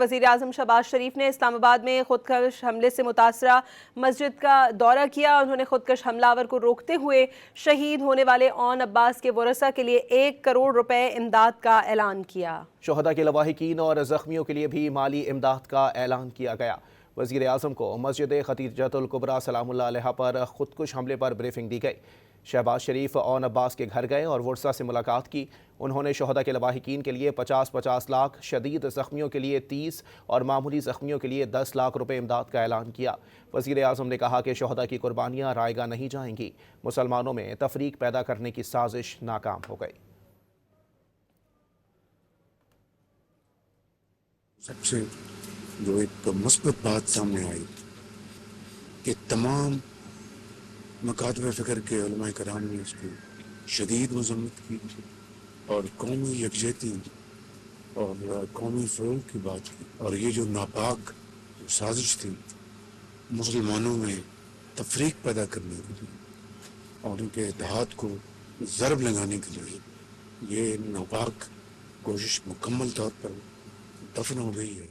وزیر اعظم شہباز شریف نے اسلام آباد میں خودکش حملے سے متاثرہ مسجد کا دورہ کیا۔ انہوں نے خودکش حملہ آور کو روکتے ہوئے شہید ہونے والے اون عباس کے ورثاء کے لیے 1 کروڑ روپے امداد کا اعلان کیا۔ شہداء کے لواحقین اور زخمیوں کے لیے بھی مالی امداد کا اعلان کیا گیا۔ وزیر اعظم کو مسجد ختیجۃ الکبریٰ سلام اللہ علیہا پر خودکش حملے پر بریفنگ دی گئی۔ شہباز شریف اون عباس کے گھر گئے اور ورثاء سے ملاقات کی۔ انہوں نے شہداء کے لواحقین کے لیے 50 لاکھ، شدید زخمیوں کے لیے 30 اور معمولی زخمیوں کے لیے 10 لاکھ روپے امداد کا اعلان کیا۔ وزیر اعظم نے کہا کہ شہداء کی قربانیاں رائے گاہ نہیں جائیں گی۔ مسلمانوں میں تفریق پیدا کرنے کی سازش ناکام ہو گئی۔ سب سے جو ایک مثبت بات سامنے آئی کہ تمام مکاتب فکر کے علماء کرام نے اس کی شدید مذمت کی اور قومی یکجہتی اور قومی فروغ کی بات کی، اور یہ جو ناپاک سازش تھی مسلمانوں میں تفریق پیدا کرنے کے لیے اور ان کے اتحاد کو ضرب لگانے کے لیے، یہ ناپاک کوشش مکمل طور پر دفن ہو گئی ہے۔